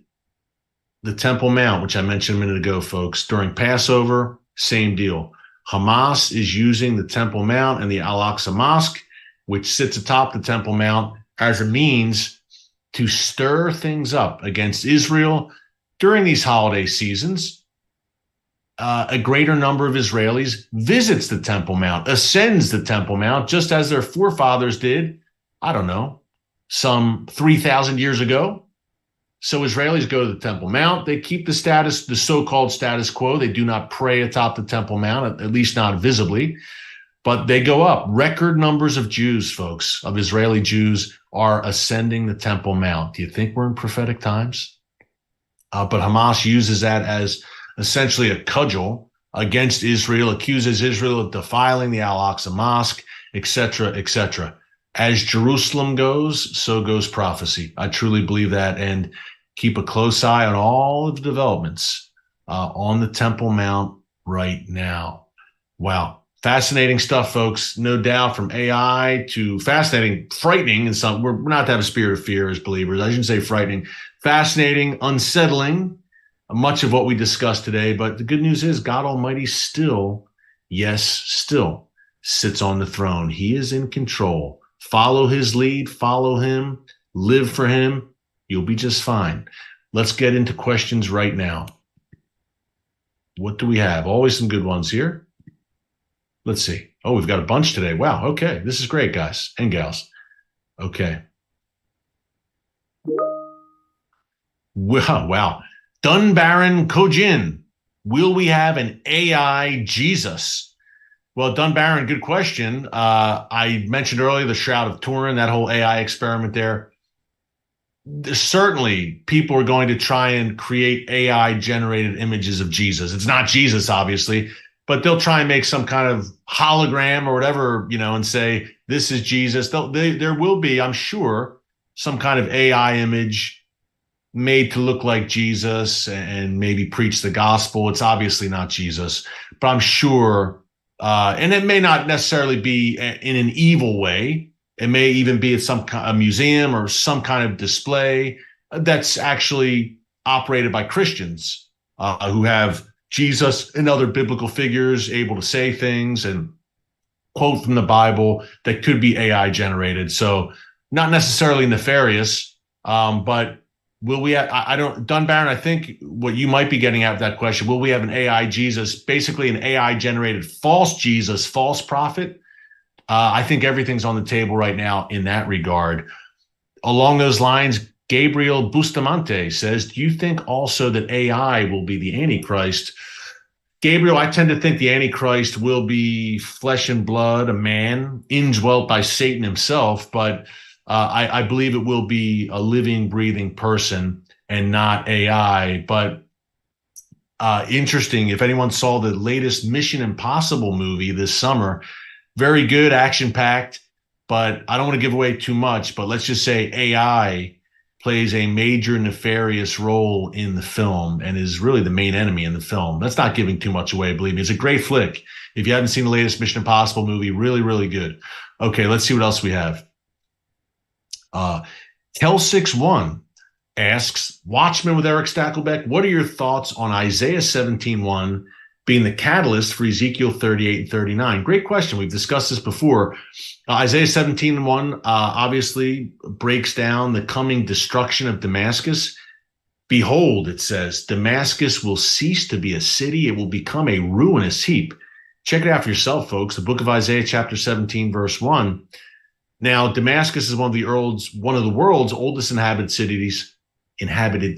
Speaker 1: the Temple Mount, which I mentioned a minute ago, folks, during Passover, same deal. Hamas is using the Temple Mount and the Al-Aqsa Mosque, which sits atop the Temple Mount, as a means to stir things up against Israel during these holiday seasons. A greater number of Israelis visits the Temple Mount, ascends the Temple Mount, just as their forefathers did, I don't know, some 3,000 years ago. So Israelis go to the Temple Mount. They keep the so-called status quo. They do not pray atop the Temple Mount, at least not visibly, but they go up. Record numbers of Jews, folks, of Israeli Jews are ascending the Temple Mount. Do you think we're in prophetic times? But Hamas uses that as essentially a cudgel against Israel, accuses Israel of defiling the Al-Aqsa Mosque, etc., etc. As Jerusalem goes, so goes prophecy. I truly believe that, and keep a close eye on all of the developments on the Temple Mount right now. Wow. Fascinating stuff, folks. No doubt, from AI to fascinating, frightening, and some. We're not to have a spirit of fear as believers. I shouldn't say frightening. Fascinating, unsettling, much of what we discussed today. But the good news is God Almighty still, yes, still sits on the throne. He is in control. Follow his lead, follow him, live for him. You'll be just fine. Let's get into questions right now. What do we have? Always some good ones here. Let's see. Oh, we've got a bunch today. Wow. Okay. This is great, guys and gals. Okay. Wow. Dunbarron Kojin. Will we have an AI Jesus? Well, Dunbarron, good question. I mentioned earlier the Shroud of Turin, that whole AI experiment there. Certainly, people are going to try and create AI-generated images of Jesus. It's not Jesus, obviously, but they'll try and make some kind of hologram or whatever, and say, this is Jesus. There will be, I'm sure, some kind of AI image made to look like Jesus and maybe preach the gospel. It's obviously not Jesus, but I'm sure, and it may not necessarily be in an evil way. It may even be at a museum or some kind of display that's actually operated by Christians who have Jesus and other biblical figures able to say things and quote from the Bible that could be AI generated. So not necessarily nefarious, but will we have, Dunbarron, I think what you might be getting at with that question, will we have an AI Jesus, basically an AI generated false Jesus, false prophet? I think everything's on the table right now in that regard. Along those lines, Gabriel Bustamante says, do you think also that AI will be the Antichrist? Gabriel, I tend to think the Antichrist will be flesh and blood, a man, indwelt by Satan himself, but I believe it will be a living, breathing person and not AI. But interesting, if anyone saw the latest Mission Impossible movie this summer, very good, action-packed, but I don't want to give away too much, but let's just say AI plays a major nefarious role in the film and is really the main enemy in the film. That's not giving too much away, believe me. It's a great flick. If you haven't seen the latest Mission Impossible movie, really, really good. Okay, let's see what else we have. Kel61 asks, Watchman with Erick Stakelbeck, what are your thoughts on Isaiah 17:1 being the catalyst for Ezekiel 38 and 39? Great question. We've discussed this before. Isaiah 17:1 obviously breaks down the coming destruction of Damascus. Behold, it says, Damascus will cease to be a city. It will become a ruinous heap. Check it out for yourself, folks. The book of Isaiah, chapter 17, verse 1. Now, Damascus is one of the world's oldest inhabited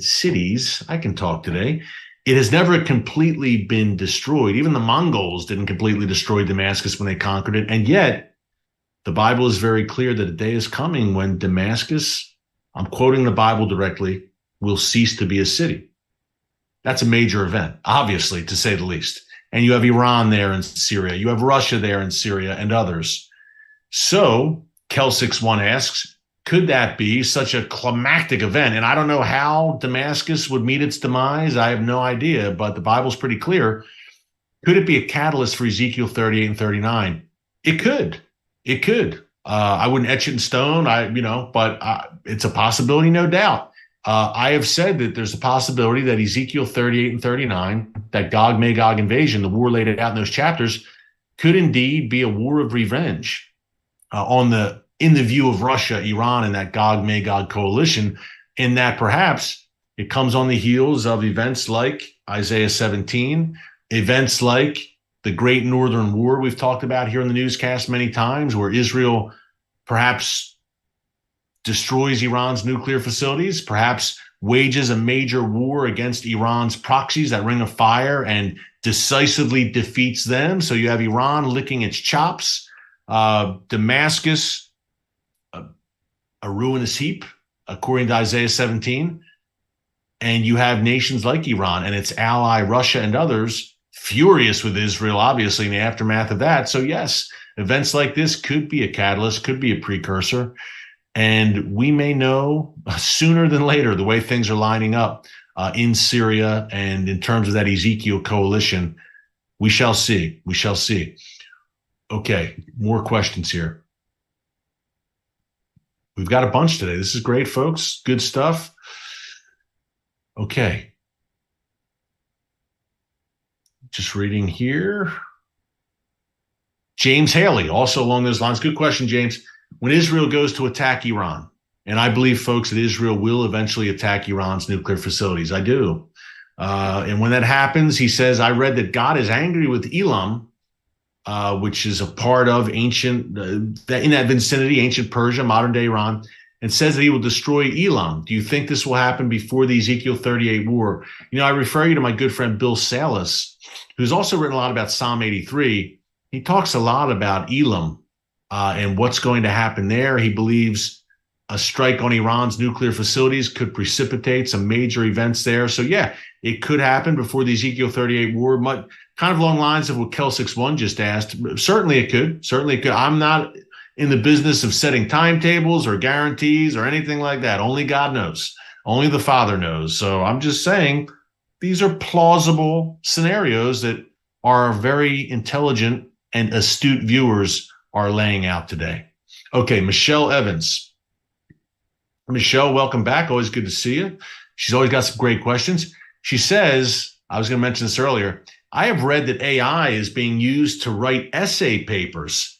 Speaker 1: cities. I can talk today. It has never completely been destroyed. Even the Mongols didn't completely destroy Damascus when they conquered it. And yet, the Bible is very clear that a day is coming when Damascus, I'm quoting the Bible directly, will cease to be a city. That's a major event, obviously, to say the least. and you have Iran there in Syria. You have Russia there in Syria and others. So Kel61 asks, could that be such a climactic event? And I don't know how Damascus would meet its demise. I have no idea, but the Bible's pretty clear. Could it be a catalyst for Ezekiel 38 and 39? It could. It could. I wouldn't etch it in stone, but it's a possibility, no doubt. I have said that there's a possibility that Ezekiel 38 and 39, that Gog-Magog invasion, the war laid out in those chapters, could indeed be a war of revenge in the view of Russia, Iran, and that Gog-Magog coalition, in that perhaps it comes on the heels of events like Isaiah 17, events like the Great Northern War we've talked about here in the newscast many times, where Israel perhaps destroys Iran's nuclear facilities, perhaps wages a major war against Iran's proxies, that ring of fire, and decisively defeats them. So you have Iran licking its chops, Damascus, a ruinous heap, according to Isaiah 17. And you have nations like Iran and its ally, Russia, and others furious with Israel, obviously, in the aftermath of that. So yes, events like this could be a catalyst, could be a precursor. And we may know sooner than later the way things are lining up in Syria and in terms of that Ezekiel coalition. We shall see. We shall see. Okay, more questions here. We've got a bunch today. This is great, folks. Good stuff. Okay. Just reading here. James Haley, also along those lines. Good question, James. When Israel goes to attack Iran, and I believe, folks, that Israel will eventually attack Iran's nuclear facilities. I do. And when that happens, he says, I read that God is angry with Elam, which is a part of ancient, in that vicinity, ancient Persia, modern day Iran, and says that he will destroy Elam. Do you think this will happen before the Ezekiel 38 war? I refer you to my good friend Bill Salas, who's also written a lot about Psalm 83. He talks a lot about Elam and what's going to happen there. He believes a strike on Iran's nuclear facilities could precipitate some major events there. So yeah, it could happen before the Ezekiel 38 war, kind of along lines of what Kel61 just asked. Certainly it could. Certainly it could. I'm not in the business of setting timetables or guarantees or anything like that. Only God knows. Only the Father knows. So I'm just saying these are plausible scenarios that our very intelligent and astute viewers are laying out today. Okay, Michelle Evans. Michelle, welcome back. Always good to see you. She's always got some great questions. She says, I was going to mention this earlier, I have read that AI is being used to write essay papers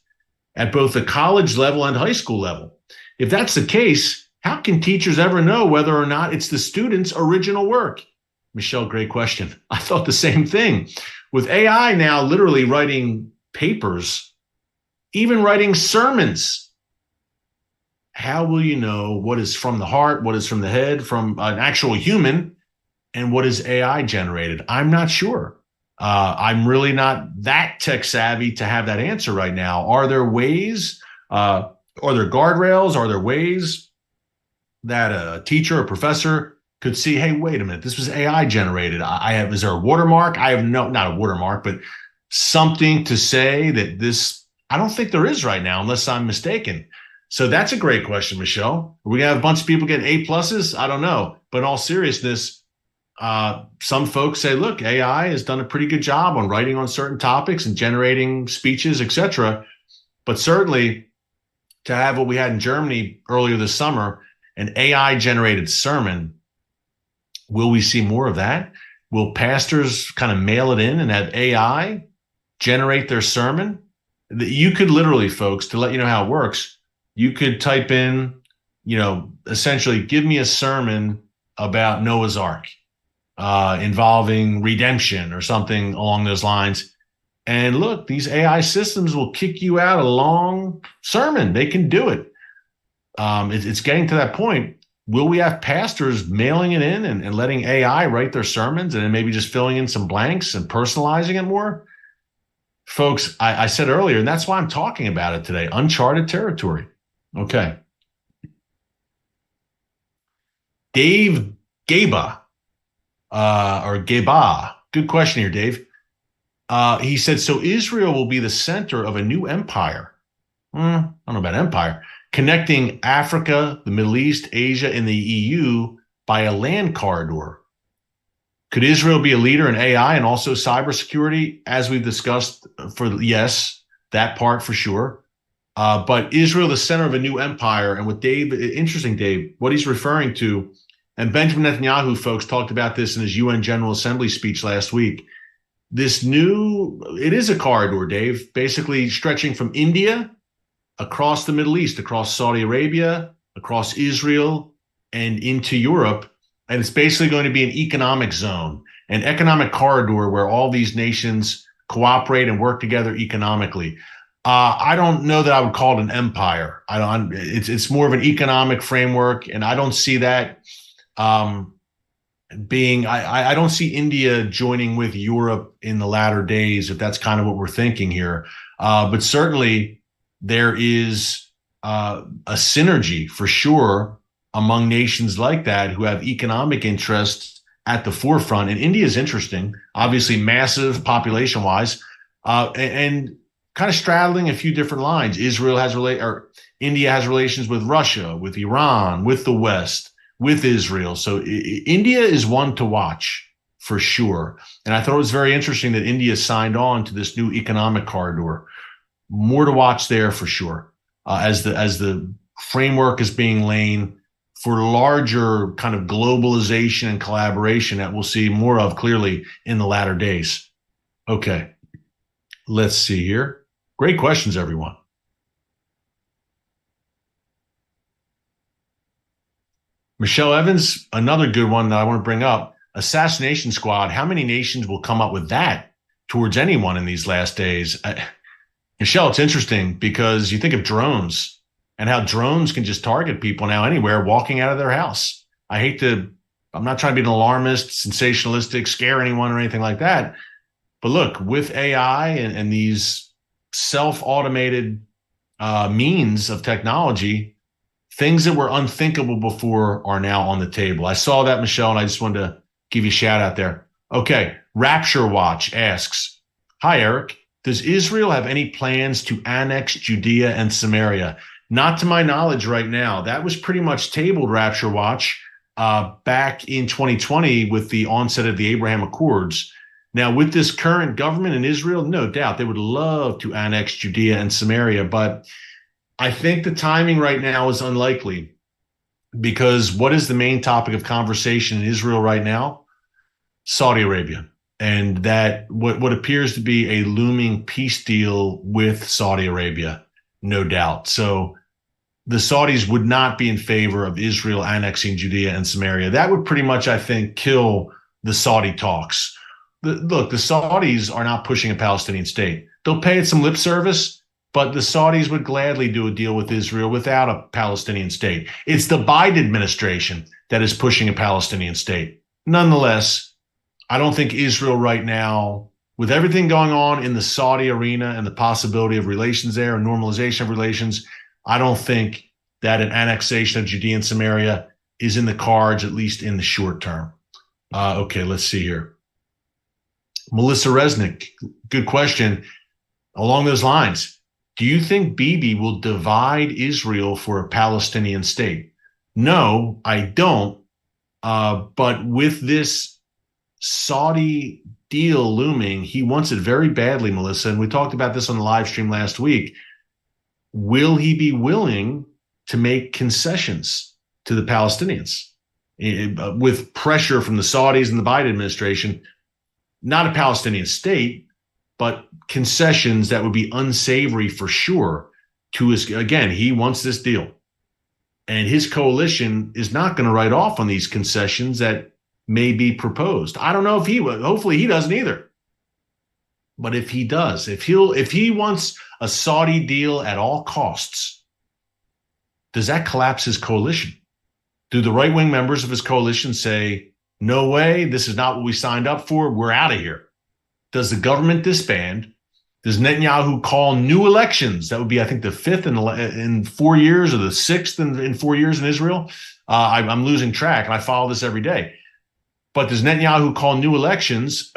Speaker 1: at both the college level and high school level. If that's the case, how can teachers ever know whether or not it's the student's original work? Michelle, great question. I thought the same thing. With AI now literally writing papers, even writing sermons, how will you know what is from the heart, what is from the head, from an actual human, and what is AI generated? I'm not sure. I'm really not that tech savvy to have that answer right now. Are there ways, are there guardrails, are there ways that a teacher or professor could see, hey, wait a minute, this was AI generated. Is there a watermark? I have not a watermark, but something to say that this, I don't think there is right now, unless I'm mistaken. So that's a great question, Michelle. Are we going to have a bunch of people getting A+? I don't know. But in all seriousness, some folks say, look, AI has done a pretty good job on writing on certain topics and generating speeches, etc. But certainly to have what we had in Germany earlier this summer, an AI-generated sermon, will we see more of that? Will pastors kind of mail it in and have AI generate their sermon? You could literally, folks, to let you know how it works, you could type in, essentially, give me a sermon about Noah's Ark involving redemption or something along those lines. And look, these AI systems will kick you out a long sermon. They can do it. It's getting to that point. Will we have pastors mailing it in and letting AI write their sermons and then maybe just filling in some blanks and personalizing it more? Folks, I said earlier, and that's why I'm talking about it today, uncharted territory. Okay. Dave Gaba, or Gaba. Good question here, Dave. He said, so Israel will be the center of a new empire. I don't know about empire. Connecting Africa, the Middle East, Asia, and the EU by a land corridor. Could Israel be a leader in AI and also cybersecurity? As we've discussed, yes, that part for sure. But Israel, the center of a new empire, and what interesting, Dave, what he's referring to, and Benjamin Netanyahu, folks, talked about this in his UN General Assembly speech last week. It is a corridor, Dave, basically stretching from India across the Middle East, across Saudi Arabia, across Israel, and into Europe. And it's basically going to be an economic zone, an economic corridor where all these nations cooperate and work together economically. I don't know that I would call it an empire. It's more of an economic framework, and I don't see that I don't see India joining with Europe in the latter days, if that's kind of what we're thinking here. But certainly there is a synergy for sure among nations like that who have economic interests at the forefront. And India is interesting, obviously massive population wise, and kind of straddling a few different lines. India has relations with Russia, with Iran, with the West, with Israel. So India is one to watch for sure. And I thought it was very interesting that India signed on to this new economic corridor. More to watch there for sure, as the framework is being laid for larger kind of globalization and collaboration that we'll see more of clearly in the latter days. Okay, let's see here. Great questions, everyone. Michelle Evans, another good one that I want to bring up. Assassination squad. How many nations will come up with that towards anyone in these last days? Michelle, it's interesting because you think of drones and how drones can just target people now anywhere walking out of their house. I'm not trying to be an alarmist, sensationalistic, scare anyone or anything like that. But look, with AI and these self-automated means of technology, things that were unthinkable before are now on the table. I saw that, Michelle, and I just wanted to give you a shout out there. Okay, Rapture Watch asks, hi, Eric. Does Israel have any plans to annex Judea and Samaria? Not to my knowledge right now. That was pretty much tabled, Rapture Watch, back in 2020 with the onset of the Abraham Accords. Now, with this current government in Israel, no doubt they would love to annex Judea and Samaria, but I think the timing right now is unlikely, because what is the main topic of conversation in Israel right now? Saudi Arabia. And that what appears to be a looming peace deal with Saudi Arabia, no doubt. So the Saudis would not be in favor of Israel annexing Judea and Samaria. That would pretty much, I think, kill the Saudi talks. Look, the Saudis are not pushing a Palestinian state. They'll pay it some lip service, but the Saudis would gladly do a deal with Israel without a Palestinian state. It's the Biden administration that is pushing a Palestinian state. Nonetheless, I don't think Israel right now, with everything going on in the Saudi arena and the possibility of relations there and normalization of relations, I don't think that an annexation of Judea and Samaria is in the cards, at least in the short term. Okay, let's see here. Melissa Resnick, good question. Along those lines, do you think Bibi will divide Israel for a Palestinian state? No, I don't. But with this Saudi deal looming, he wants it very badly, Melissa. And we talked about this on the live stream last week. Will he be willing to make concessions to the Palestinians with pressure from the Saudis and the Biden administration? Not a Palestinian state, but concessions that would be unsavory for sure to his, again, he wants this deal. And his coalition is not going to write off on these concessions that may be proposed. I don't know if he will. Hopefully he doesn't either. But if he does, if he wants a Saudi deal at all costs, does that collapse his coalition? Do the right-wing members of his coalition say, no way, this is not what we signed up for, we're out of here? Does the government disband? Does Netanyahu call new elections? That would be, I think, the fifth in 4 years or the sixth in 4 years in Israel. I'm losing track, and I follow this every day. But does Netanyahu call new elections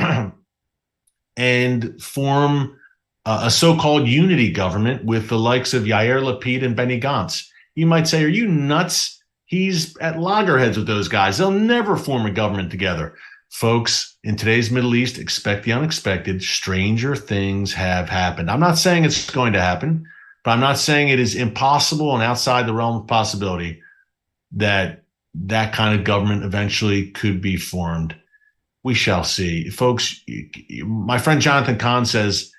Speaker 1: and form a so-called unity government with the likes of Yair Lapid and Benny Gantz. You might say, are you nuts? He's at loggerheads with those guys. They'll never form a government together. Folks, in today's Middle East, expect the unexpected. Stranger things have happened. I'm not saying it's going to happen, but I'm not saying it is impossible and outside the realm of possibility that that kind of government eventually could be formed. We shall see. Folks, my friend Jonathan Kahn says,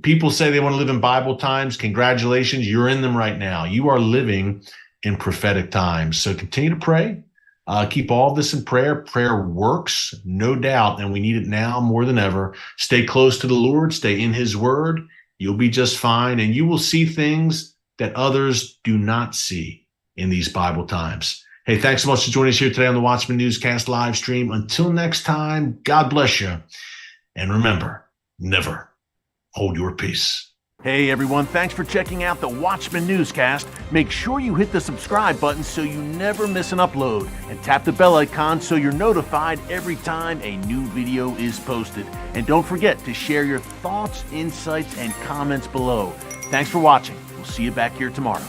Speaker 1: people say they want to live in Bible times. Congratulations, you're in them right now. You are living in prophetic times. So continue to pray. Keep all of this in prayer. Prayer works, no doubt, and we need it now more than ever. Stay close to the Lord. Stay in his word. You'll be just fine, and you will see things that others do not see in these Bible times. Hey, thanks so much for joining us here today on the Watchman Newscast live stream. Until next time, God bless you. And remember, never hold your peace.
Speaker 2: Hey everyone, thanks for checking out the Watchman Newscast. Make sure you hit the subscribe button so you never miss an upload, and tap the bell icon so you're notified every time a new video is posted. And don't forget to share your thoughts, insights, and comments below. Thanks for watching. We'll see you back here tomorrow.